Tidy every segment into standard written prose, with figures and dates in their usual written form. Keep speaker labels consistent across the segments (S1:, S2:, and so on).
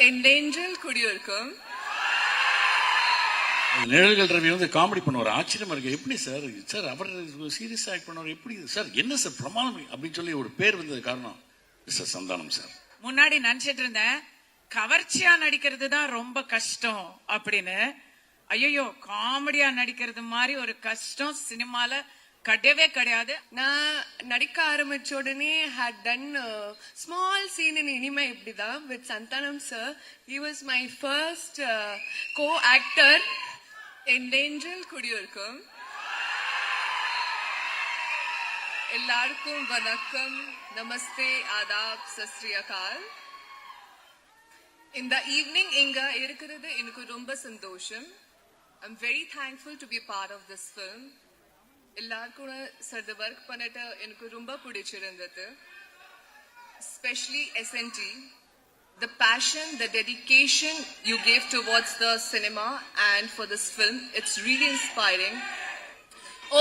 S1: என் நெஞ்சில் குடியிருக்கும்
S2: நிழல்கள் ரவி வந்து காமெடி பண்ணுவார். ஆச்சரியமா இருக்கு. எப்படி சார் சார் அவர் சீரியஸா ஆக்ட் பண்ணுவார், எப்படி சார் என்ன சார் பிரமாதம் அப்படின்னு சொல்லி ஒரு பேர் வந்தது காரணம் மிஸ்டர் சந்தானம் சார்.
S3: முன்னாடி நினைச்சிட்டு இருந்தேன் கவர்ச்சியா நடிக்கிறது தான் ரொம்ப கஷ்டம் அப்படின்னு. ஐயோ, காமெடியா நடிக்கிறது மாதிரி ஒரு கஷ்டம் சினிமால கிடையவே கிடையாது.
S1: நான் நடிக்க ஆரம்பிச்ச உடனே had done a small scene in இனிமை இப்படிதான் with Santhanam sir. He was my first co-actor. என் நெஞ்சில் குடியிருக்கும் எல்லாருக்கும் வணக்கம், நமஸ்தே, ஆதாப், சத் ஸ்ரீ அகால். இந்த ஈவினிங் இங்க இருக்கிறது எனக்கு ரொம்ப சந்தோஷம். I'm very thankful to be a part of this film. எல்லாருக்கும் சார் ஒர்க் பண்ணிட்டு எனக்கு ரொம்ப பிடிச்சிருந்தது. Especially SNT, the passion, the dedication you gave towards the cinema and for this film, it's really inspiring.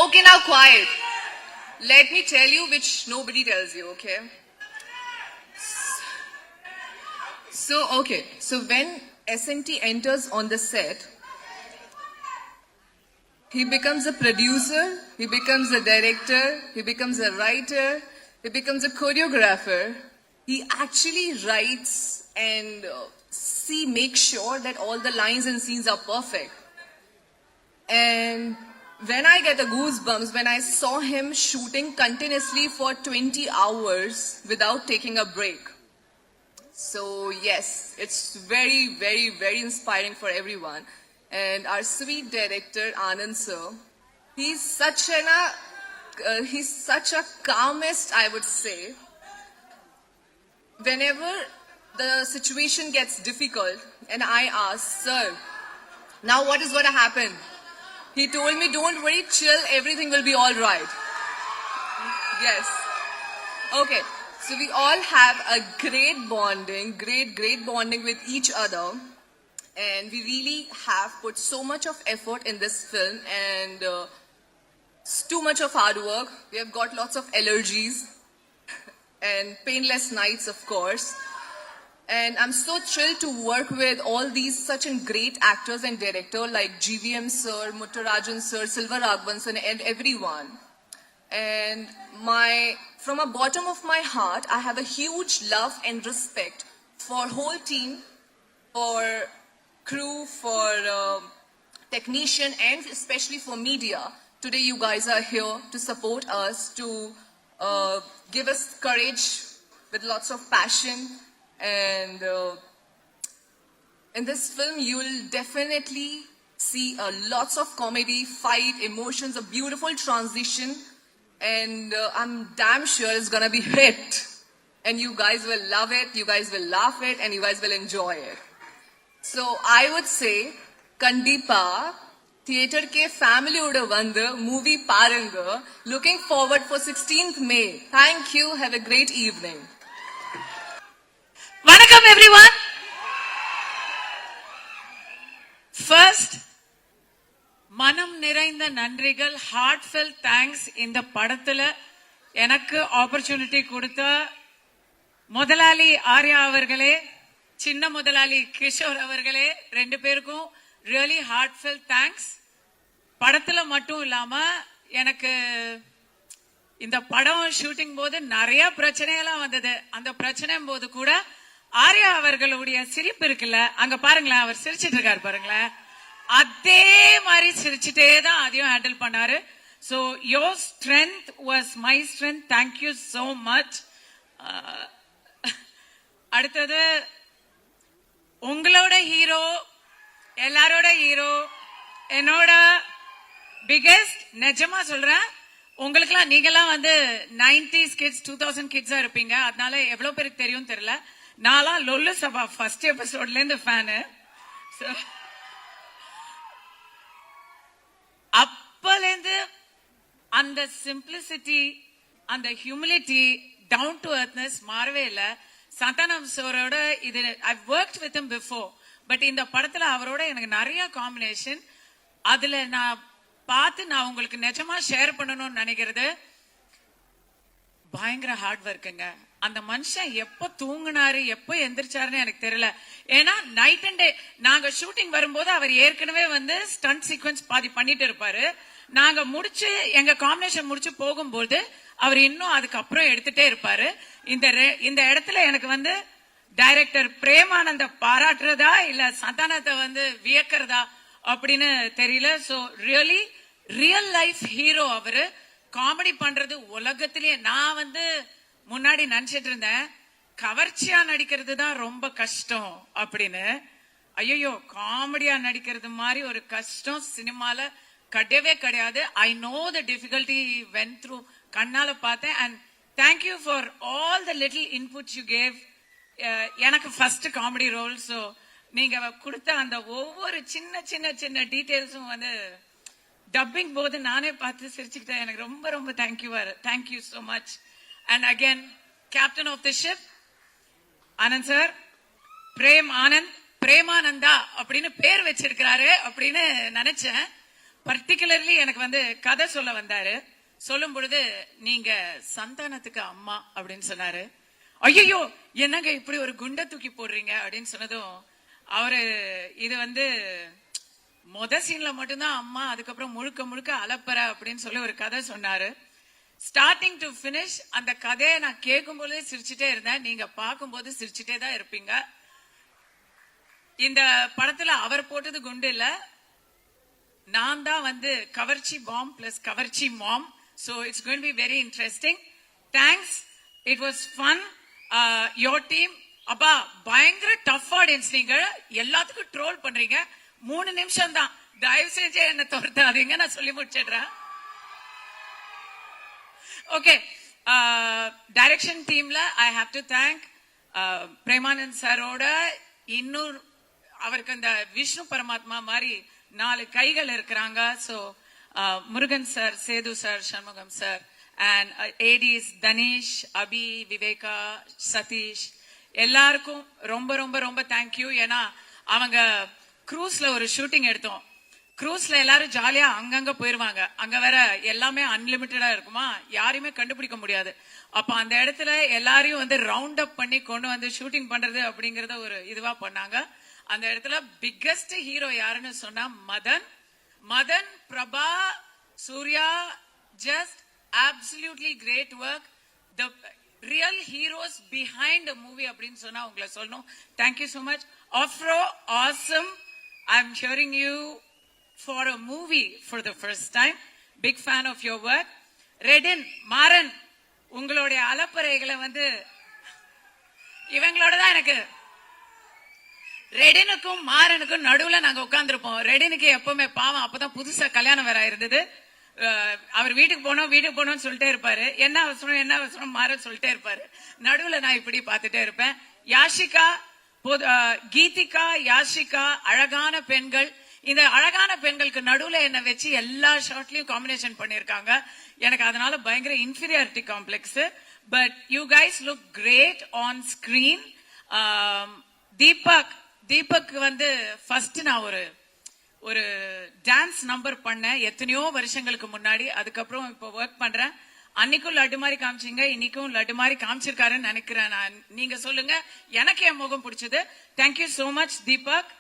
S1: Okay, now quiet. Let me tell you which nobody tells you, okay? So when SNT enters on the set, he becomes a producer, he becomes a director, he becomes a writer, he becomes a choreographer. He actually writes and make sure that all the lines and scenes are perfect. And when I get the goosebumps when I saw him shooting continuously for 20 hours without taking a break. So yes, it's very, very, very inspiring for everyone. And our sweet director Anand sir, he's such a calmest, I would say. Whenever the situation gets difficult and I ask, sir, now what is going to happen? He told me, don't worry, chill, everything will be all right. Yes. Okay. So we all have a great bonding, great bonding with each other. And we really have put so much of effort in this film, and it's too much of hard work. We have got lots of allergies and painless nights, of course. And I'm so thrilled to work with all these such great actors and directors like GVM sir, Muttarajan sir, Silva Raghavan sir, and everyone. And from the bottom of my heart, I have a huge love and respect for whole team, for crew, for technician, and especially for media. Today you guys are here to support us, to give us courage with lots of passion. And in this film you will definitely see lots of comedy, fight, emotions, a beautiful transition, and I'm damn sure it's gonna be hit, and you guys will love it, you guys will laugh it, and you guys will enjoy it. So I would say kandipa theater ke family oda vandu movie parunga. Looking forward for 16th May. Thank you, have a great evening.
S3: வணக்கம் everyone. First மனம் நிறைந்த நன்றிகள், heartfelt thanks. இந்த படத்துல எனக்கு opportunity கொடுத்த முதலாளி ஆர்யா அவர்களே, சின்ன முதலாளி கிஷோர் அவர்களே, ரெண்டு பேருக்கும் ரியலி ஹார்ட்ஃபெல் தேங்க்ஸ். படத்துல மட்டும் இல்லாம எனக்கு இந்த படம் ஷூட்டிங் போது நிறைய பிரச்சனையெல்லாம் வந்தது. அந்த பிரச்சனை போது கூட ஆர்யா அவர்களுடைய சிரிப்பு இருக்குல்ல, அங்க பாருங்களேன், அவர் சிரிச்சிட்டு இருக்காரு பாருங்களேன், அதே மாதிரி சிரிச்சுட்டே தான் அதையும் ஹேண்டில் பண்ணாரு. So your strength was my strength. Thank you so much. அடுத்தது உங்களோட ஹீரோ, எல்லாரோட ஹீரோ, என்னோட பிகெஸ்ட். நிஜமா சொல்றேன், உங்களுக்குலாம் நீங்கெல்லாம் வந்து 90s கிட்ஸ், 2000 கிட்ஸா இருப்பீங்க. அதனால எவ்வளவு பேருக்கு தெரியும் தெரியல. நான்லாம் லொல்லு சபா ஃபர்ஸ்ட் எபிசோட்ல இருந்து ஃபேனு. அப்பலேருந்து அந்த சிம்பிளிசிட்டி, அந்த ஹியூமிலிட்டி, டவுன் டு எர்த்னஸ் மாறவே இல்லை. சந்தானம் சாரோட இது ஐ worked with him before, but இந்த படத்துல அவரோட எனக்கு நிறைய காம்பினேஷன். அதுல நான் பார்த்து நான் உங்களுக்கு நிஜமா ஷேர் பண்ணணும்னு நினைக்கிறது பயங்கர ஹார்ட் ஒர்க்குங்க. அந்த மனுஷன் எப்ப தூங்குனாரு எப்ப எந்திரிச்சாருன்னு எனக்கு தெரியல. ஏன்னா நைட் அண்ட் டே நாங்க ஷூட்டிங் வரும்போது அவர் ஏற்கனவே வந்து ஸ்டண்ட் சீக்வன்ஸ் பாதி பண்ணிட்டு இருப்பாரு. நாங்க முடிச்சு எங்க காம்பினேஷன் முடிச்சு போகும்போது அவர் இன்னும் அதுக்கப்புறம் எடுத்துட்டே இருப்பாரு. இந்த இடத்துல எனக்கு வந்து டைரக்டர் பிரேமானந்த பாராட்டுறதா இல்ல சந்தானத்தை வந்து வியக்கிறதா அப்படின்னு தெரியல. So really real life hero அவரு. காமெடி பண்றது உலகத்திலேயே நான் வந்து முன்னாடி நினைச்சிட்டு இருந்தேன் கவர்ச்சியா நடிக்கிறது தான் ரொம்ப கஷ்டம் அப்படின்னு. ஐயோ, காமெடியா நடிக்கிறது மாதிரி ஒரு கஷ்டம் சினிமால கிடையவே கிடையாது. I know the difficulty vent through, கண்ணால பார்த்தேன். And thank you for all the little inputs you gave. எனக்கு ஃபர்ஸ்ட் காமெடி ரோல். ஸோ நீங்க கொடுத்த அந்த ஒவ்வொரு சின்ன சின்ன சின்ன டீடைல்ஸும் வந்து டப்பிங் போது நானே பார்த்து சிரிச்சுக்கிட்டேன். எனக்கு ரொம்ப ரொம்ப thank you so much. And again captain of the ship Anand sir, Premananda அப்படின்னு பேர் வச்சிருக்கிறாரு அப்படின்னு நினைச்சேன். பர்டிகுலர்லி எனக்கு வந்து கதை சொல்ல வந்தாரு. சொல்லும் பொழுது நீங்க சந்தானத்துக்கு அம்மா அப்படின்னு சொன்னாரு. ஐயோ, என்னங்க இப்படி ஒரு குண்டை தூக்கி போடுறீங்க அப்படின்னு சொன்னதும் அவரு இது வந்து சீன்ல மட்டும்தான் அம்மா, அதுக்கப்புறம் முழுக்க முழுக்க அலப்பற அப்படின்னு சொல்லி ஒரு கதை சொன்னாரு. ஸ்டார்டிங் டு பினிஷ் அந்த கதையை நான் கேட்கும் போதே சிரிச்சுட்டே இருந்தேன். நீங்க பார்க்கும்போது சிரிச்சுட்டே தான் இருப்பீங்க. இந்த படத்துல அவர் போட்டது குண்டு இல்ல, நான் தான் வந்து கவர்ச்சி பாம் பிளஸ் கவர்ச்சி மாம். So it's going to be very interesting. Thanks. It was fun. Your team, அப்பா பயங்கர டஃப் ஆடியன்ஸ். நீங்க எல்லாத்துக்கும் ட்ரோல் பண்றீங்க. 3 நிமிஷம் தான், தயவு செஞ்சு என்ன துரத்தாதீங்க, நான் சொல்லி முடிச்சிடுறேன். ஓகே, டைரக்ஷன் டீம்ல I have to thank Premanand சாரோட இன்னொரு அவருக்கு அந்த விஷ்ணு பரமாத்மா மாதிரி 4 கைகள் இருக்கிறாங்க. So Murugan sir, Sethu sir, Shanmugam sir and ADs Dhanish, Abhi, Viveka, Sathish எல்லாருக்கும் ரொம்ப ரொம்ப ரொம்ப தேங்க்யூ. ஏன்னா அவங்க க்ரூஸ்ல ஒரு ஷூட்டிங் எடுத்தோம். க்ரூஸ்ல எல்லாரும் ஜாலியா அங்கங்க போயிருவாங்க. அங்க வேற எல்லாமே அன்லிமிட்டடா இருக்குமா, யாரையுமே கண்டுபிடிக்க முடியாது. அப்ப அந்த இடத்துல எல்லாரையும் வந்து ரவுண்ட் அப் பண்ணி கொண்டு வந்து ஷூட்டிங் பண்றது அப்படிங்கறத ஒரு இதுவா பண்ணாங்க. அந்த இடத்துல பிக்கஸ்ட் ஹீரோ யாருன்னு சொன்னா Madan, Prabha, Surya, just absolutely great work. The real heroes behind a movie அப்படின்னு சொன்னா உங்களை சொல்லணும். Thank you so much. Afro, awesome. I'm hearing you for a movie for the first time. Big fan of your work. Redin, Maran, உங்களுடைய அலப்பறைகளை வந்து இவங்களோட தான் எனக்கு. ரெடினுக்கும் மாறனுக்கும் நடுவுல நாங்க உட்கார்ந்துருப்போம். ரெடினுக்கு எப்பவுமே பாவம், அப்பதான் புதுசா கல்யாணம் வேற இருந்தது. அவர் வீட்டுக்கு போனோம்னு சொல்லிட்டே இருப்பாரு. என்ன அவசரம் மாறன் சொல்லிட்டே இருப்பாரு. நடுவுல நான் இப்படி பார்த்துட்டே இருப்பேன். யாஷிகா, கீதிகா, யாஷிகா, அழகான பெண்கள். இந்த அழகான பெண்களுக்கு நடுவுல என்ன வச்சு எல்லா ஷாட்லயும் காம்பினேஷன் பண்ணிருக்காங்க. எனக்கு அதனால பயங்கர inferiority complex. But you guys look great on screen. Deepak வந்து ஃபர்ஸ்ட் நான் ஒரு டான்ஸ் நம்பர் பண்ணேன் எத்தனையோ வருஷங்களுக்கு முன்னாடி. அதுக்கப்புறம் இப்போ ஒர்க் பண்றேன். அன்னைக்கும் லட்டு மாதிரி காமிச்சிங்க, இன்னைக்கும் லட்டு மாதிரி காமிச்சிருக்காருன்னு நினைக்கிறேன் நான். நீங்க சொல்லுங்க, எனக்கு என் முகம் பிடிச்சது. Thank you so much Deepak.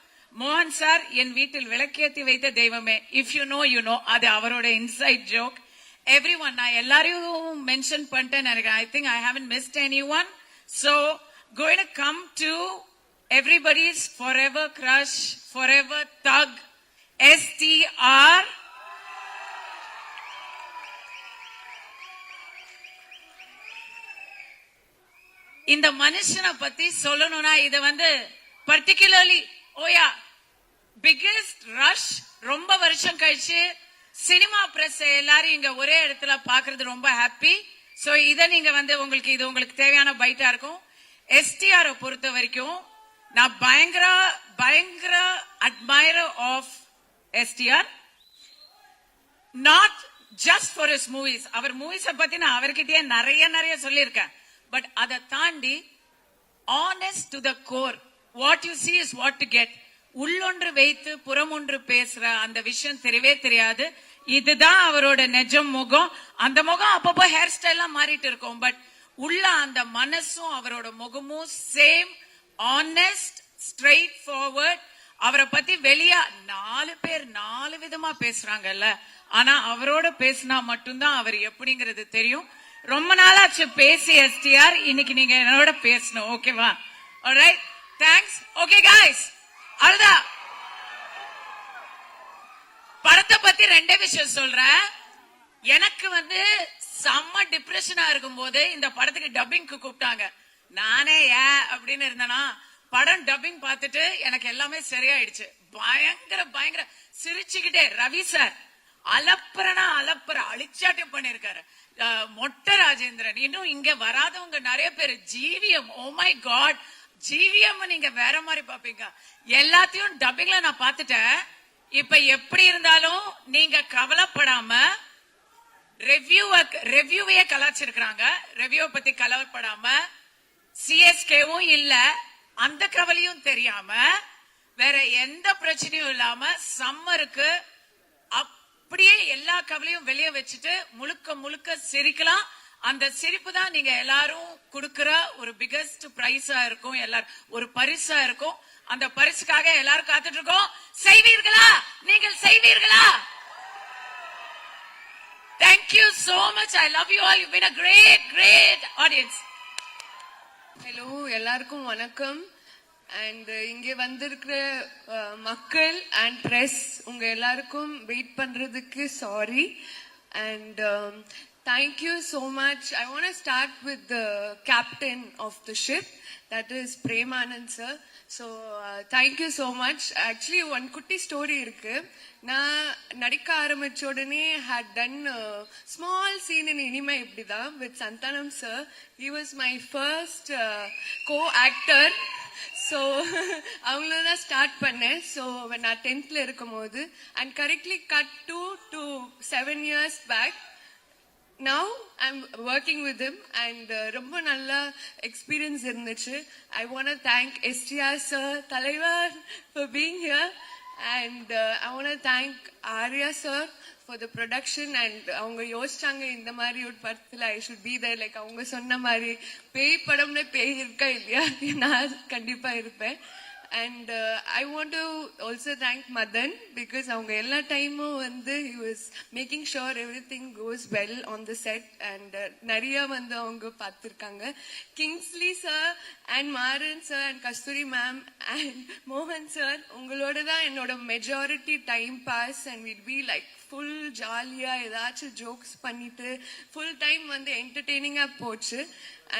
S3: மோகன் சார், என் வீட்டில் விளக்கேற்றி வைத்த தெய்வமே. If you know you know, அது அவரோட இன்சைட் ஜோக். எவ்ரி ஒன், நான் எல்லாரையும் மென்ஷன் பண்ணிட்டேன் நினைக்கிறேன். I think I haven't mist any one. So going to come to everybody's forever crush, forever thug, STR. இந்த மனுஷனை பத்தி சொல்லணும்னா இது வந்து பர்டிகுலர்லி ஓயா பிகெஸ்ட் ரஷ். ரொம்ப வருஷம் கழிச்சு சினிமா பிரஸ் எல்லாரும் இங்க ஒரே இடத்துல பாக்குறது ரொம்ப ஹாப்பி. சோ இத நீங்க வந்து உங்களுக்கு தேவையான பைட்டா இருக்கும். STR பொறுத்த வரைக்கும் நான் பயங்கர admirer of STR. Not just for his movies. அவர் மூவிஸை பத்தி நான் அவர்கிட்டயே நிறைய சொல்லியிருக்கேன். பட் அதை தாண்டி honest to the core, what you see is what to get. உள்ளொன்று வைத்து புறமொன்று பேசுற அந்த விஷயம் தெரியவே தெரியாது. இதுதான் அவரோட நிஜம் முகம். அந்த முகம் அப்பப்போ ஹேர் ஸ்டைல்லாம் மாறிட்டு இருக்கும். பட் உள்ள அந்த மனசும் அவரோட முகமும் சேம், ஆனஸ்ட், ஸ்ட்ரெயிட் ஃபார்வர்ட். அவரை பத்தி வெளியா 4 பேர் 4 விதமா பேசுறாங்கல்ல, ஆனா அவரோட பேசினா மட்டும்தான் அவர் எப்படிங்கிறது தெரியும். ரொம்ப நாளாச்சு பேசி எஸ்டிஆர், இன்னைக்கு நீங்க என்னோட பேசணும். ஓகேவா? Alright, thanks. ஓகே காய்ஸ், அவ்வளவுதான். படத்தை பத்தி 2 விஷயம் சொல்றேன். எனக்கு செம்ம டிப்ரெஷனா இருக்கும் போது இந்த படத்துக்கு டப்பிங்க்கு கூப்பிட்டாங்க. நானே அப்படின்னு இருந்தேனா, படம் டப்பிங் பார்த்துட்டு எனக்கு எல்லாமே சரியாயிடுச்சு. பயங்கர சிரிச்சுக்கிட்டே ரவி சார் அலப்பற அழிச்சாட்டி பண்ணிருக்காரு. மொட்டை ராஜேந்திரன், இன்னும் இங்க வராதவங்க நிறைய பேர். GVM, oh my God, GVM நீங்க வேற மாதிரி பாப்பீங்க. எல்லாத்தையும் டப்பிங்ல நான் பார்த்துட்டேன். இப்ப எப்படி இருந்தாலும் நீங்க கவலைப்படாம ரெவ்யூவையே கலாச்சிருக்காங்க. ரெவ்யூ பத்தி கவலைப்படாம, சிஎஸ்கேவும் இல்ல, அந்த கவலையும் தெரியாம, வேற எந்த பிரச்சனையும் இல்லாம சம்மருக்கு அப்படியே எல்லா கவலையும் வெளியே வச்சுட்டு முழுக்க சிரிக்கலாம். அந்த சிரிப்பு தான் நீங்க எல்லாரும் கொடுக்கிற ஒரு பிகெஸ்ட் பிரைஸா இருக்கும், எல்லாரும் ஒரு பரிசா இருக்கும். அந்த பரிசுக்காக எல்லாரும் காத்துட்டு இருக்கோம். செய்வீர்களா? நீங்கள் செய்வீர்களா? Thank you so much. I love you all. You've been a great audience.
S1: Hello, எல்லாருக்கும் வணக்கம். அண்ட் இங்கே வந்திருக்கிற மக்கள் அண்ட் பிரஸ், உங்க எல்லாருக்கும் வெயிட் பண்றதுக்கு sorry. And thank you so much. I want to start with the captain of the ship, that is Premanand sir. So thank you so much. Actually one குட்டி story இருக்கு. நான் நடிக்க ஆரம்பிச்ச உடனே had done a small scene in இனிமை இப்படிதான் with Santhanam sir. He was my first co-actor. So அவங்களதான் start பண்ணேன். So நான் 10th இருக்கும் போது, and correctly cut to 7 years back. Now I'm working with him and ரொம்ப நல்ல experience இருந்துச்சு. I want to thank STR sir, Talaivar, for being here, and I want to thank Arya sir for the production. And அவங்க யோசிச்சாங்க இந்த மாதிரி ஒரு படத்துல I should be there, like அவங்க சொன்ன மாதிரி பேய் படம்னு பேய் இருக்கா இல்லையா, நான் கண்டிப்பா இருப்பேன். And I want to also thank Madan, because அவங்க எல்லா டைமும் he was making sure everything goes well on the set, and நிறைய அவங்க பார்த்திருக்காங்க. Kingsley sir and Maran sir and Kasturi ma'am and Mohan sir, உங்களோட தான் என்னோட majority time pass, and we'd be like full ஜாலியா ஏதாச்சும் ஜோக்ஸ் பண்ணிட்டு full time entertaining-ஆ போச்சு.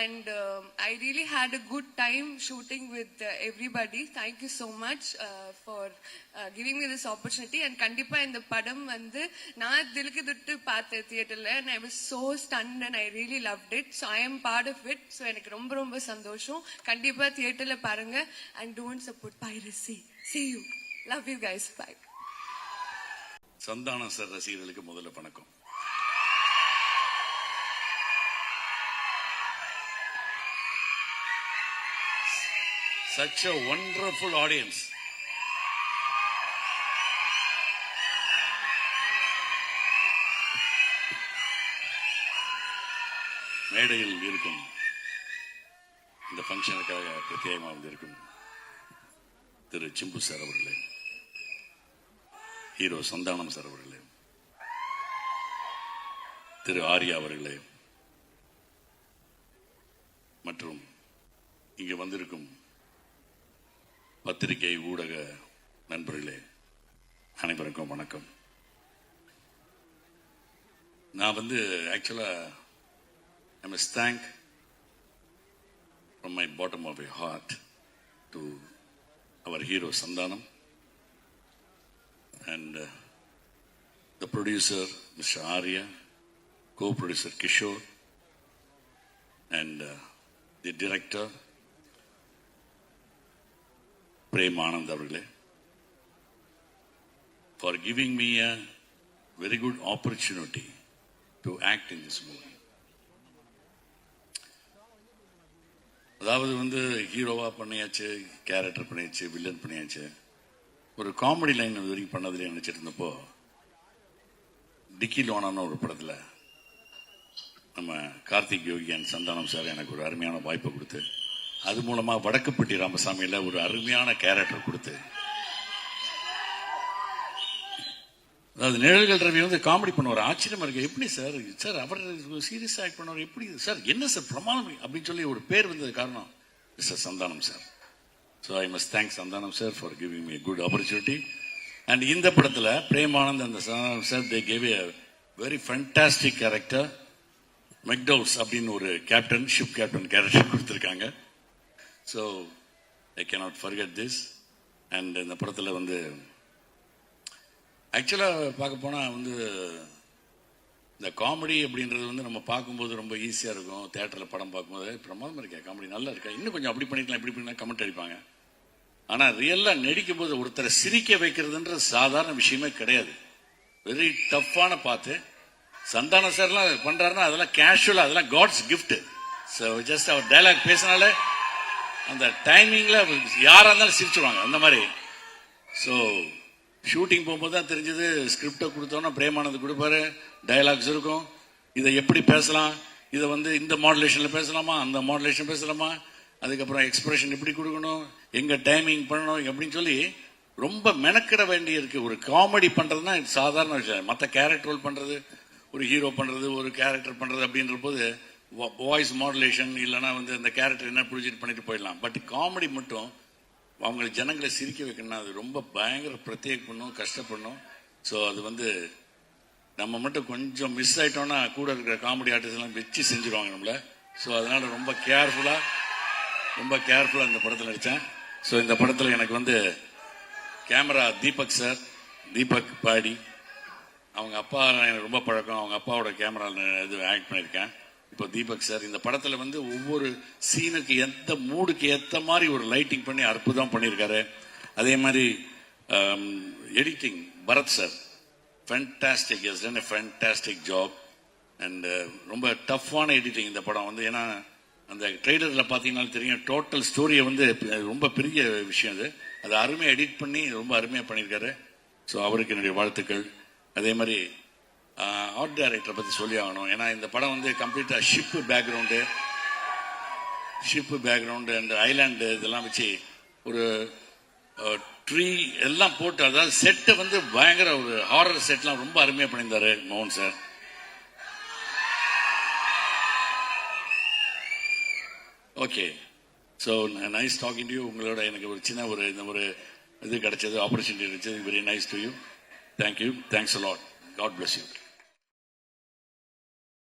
S1: And I really had a good time shooting with everybody. Thank you so much for giving me this opportunity. And kandipa in the padam நான் திலுக்கு துட்டு பார்த்தேன் தியேட்டர்ல, and I was so stunned and I really loved it. So I am part of it. So எனக்கு ரொம்ப சந்தோஷம். கண்டிப்பா தியேட்டர்ல பாருங்க and don't support piracy. See you. Love you guys. Bye.
S2: Santhanam sir ரசிகர்களுக்கு முதல்ல வணக்கம். Such a wonderful audience. மேடையில் இருக்கும் இந்த ஃபங்க்ஷனுக்காக பிரத்யேகமாக வந்திருக்கும் திரு சிம்பு சார் அவர்களே, ஹீரோ சந்தானம் சார் அவர்களே, திரு ஆர்யா அவர்களே, மற்றும் இங்கே வந்திருக்கும் பத்திரிகை ஊடக நண்பர்களே, அனைவருக்கும் வணக்கம். நான் ஆக்சுவலா I must thank from my bottom of my heart to our hero Sandhanam and the producer Mr. Arya, co-producer Kishore, and the director Premanand avargale, for giving me a very good opportunity to act in this movie. அதாவது ஹீரோவா பண்ணியாச்சு, character பண்ணியாச்சு, villain பண்ணியாச்சு, ஒரு comedy line இது வரைக்கும் பண்ணதில்லை நினைச்சிட்டு இருந்தப்போ டிக்கி லோனான ஒரு படத்தில் நம்ம கார்த்திக் யோகி அண்ட் சந்தானம் சார் எனக்கு ஒரு அருமையான வாய்ப்பை கொடுத்து, அது மூலமா வடக்குப்பட்டி ராமசாமியில ஒரு அருமையான கேரக்டர் கொடுத்து, அதாவது நிழல்கள் ரவி வந்து காமெடி பண்ணுவார். ஆச்சரியமா இருக்கு, எப்படி சார் சார் அவர் சீரியஸ் ஆக்ட் பண்ணுவார், எப்படி சார் என்ன சார் பிரமாதம் அப்படின்னு சொல்லி ஒரு பேர் வந்தது காரணம் mister Santhanam sir. So I must thank Santhanam sir for giving me good opportunity. And இந்த படத்தில் பிரேமானந்த் அந்த Santhanam sir they gave a very fantastic character. மெக்டவுஸ் அப்படின்னு ஒரு கேப்டன், ஷிப் கேப்டன் கேரக்டர் கொடுத்துருக்காங்க. So I cannot forget this. And இந்த படத்தில் வந்து ஆக்சுவலாக பார்க்க போனால் வந்து இந்த காமெடி அப்படின்றது வந்து நம்ம பார்க்கும்போது ரொம்ப ஈஸியாக இருக்கும். தேட்டரில் படம் பார்க்கும்போது பிரமாதமாக இருக்கா, காமெடி நல்லா இருக்கா, இன்னும் கொஞ்சம் அப்படி பண்ணிக்கலாம் இப்படி பண்ணிக்கலாம் கமெண்ட் அடிப்பாங்க. ஆனால் ரியலாக நடிக்கும் போது ஒருத்தரை சிரிக்க வைக்கிறதுன்றது சாதாரண விஷயமே கிடையாது. வெரி டஃப்பான பார்த்து சந்தானம் சார்லாம் பண்றாருன்னா அதெல்லாம் கேஷுவலா, அதெல்லாம் காட்ஸ் கிஃப்ட். ஸோ ஜஸ்ட் அவர் டைலாக் பேசினாலே அந்த டைமிங்ல யாரா இருந்தாலும் சிரிச்சுருவாங்க அந்த மாதிரி. ஸோ ஷூட்டிங் போகும்போது தான் தெரிஞ்சது, ஸ்கிரிப்டை கொடுத்தோன்னா பிரேமானந்த் கொடுப்பாரு, டைலாக்ஸ் இருக்கும், இதை எப்படி பேசலாம், இதை வந்து இந்த மாடுலேஷன்ல பேசலாமா, அந்த மாடுலேஷன் பேசலாமா, அதுக்கப்புறம் எக்ஸ்பிரஷன் எப்படி கொடுக்கணும், எங்க டைமிங் பண்ணணும் அப்படின்னு சொல்லி ரொம்ப மெனக்கிட வேண்டி இருக்கு. ஒரு காமெடி பண்றதுன்னா சாதாரண விஷயம். மற்ற கேரக்டர் ரோல் பண்றது, ஒரு ஹீரோ பண்றது, ஒரு கேரக்டர் பண்றது அப்படின்ற போது வாய்ஸ் மாடுலேஷன் இல்லைன்னா வந்து அந்த கேரக்டர் என்ன ப்ரொஜெக்ட் பண்ணிட்டு போயிடலாம். பட் காமெடி மட்டும் அவங்களுக்கு ஜனங்களை சிரிக்க வைக்கணும்னா அது ரொம்ப பயங்கர பிரத்யேக பண்ணும், கஷ்டப்படணும். ஸோ அது வந்து நம்ம மட்டும் கொஞ்சம் மிஸ் ஆயிட்டோம்னா கூட இருக்கிற காமெடி ஆர்டிஸ்ட் எல்லாம் வச்சு செஞ்சிருவாங்க நம்மள. ஸோ அதனால ரொம்ப கேர்ஃபுல்லா இந்த படத்தில் நடித்தேன். ஸோ இந்த படத்தில் எனக்கு வந்து கேமரா தீபக் சார், தீபக் பாடி, அவங்க அப்பா எனக்கு ரொம்ப பழக்கம், அவங்க அப்பாவோட கேமரா இது ஆக்ட் பண்ணியிருக்கேன். இப்போ தீபக் சார் இந்த படத்தில் வந்து ஒவ்வொரு சீனுக்கு எந்த மூடுக்கு ஏற்ற மாதிரி ஒரு லைட்டிங் பண்ணி அற்புதம் பண்ணியிருக்காரு. அதே மாதிரி editing Bharath sir fantastic, has done a fantastic job. And ரொம்ப டஃப்பான எடிட்டிங் இந்த படம் வந்து. ஏன்னா அந்த ட்ரெய்லரில் பார்த்தீங்கன்னா தெரியும், டோட்டல் ஸ்டோரியை வந்து ரொம்ப பெரிய விஷயம் அது அருமையாக எடிட் பண்ணி ரொம்ப அருமையாக பண்ணியிருக்காரு. ஸோ அவருக்கு என்னுடைய வாழ்த்துக்கள். அதே மாதிரி ஆர்ட் டைரக்டரை பற்றி சொல்லி ஆகணும். ஏன்னா இந்த படம் வந்து கம்ப்ளீட்டாக ஷிப்பு பேக்ரவுண்டு அண்ட் ஐலாண்டு இதெல்லாம் வச்சு ஒரு ட்ரீ எல்லாம் போட்டு, அதாவது செட்டை வந்து பயங்கர ஒரு ஹாரர் செட்லாம் ரொம்ப அருமையாக பண்ணியிருந்தாரு மோகன் sir. Okay, so nice talking to you. உங்களோட எனக்கு ஒரு சின்ன ஒரு இது கிடைச்சது, ஆப்பர்ச்சுனிட்டி கிடைச்சது. Very nice to you. Thank you. Thanks a lot. God bless you.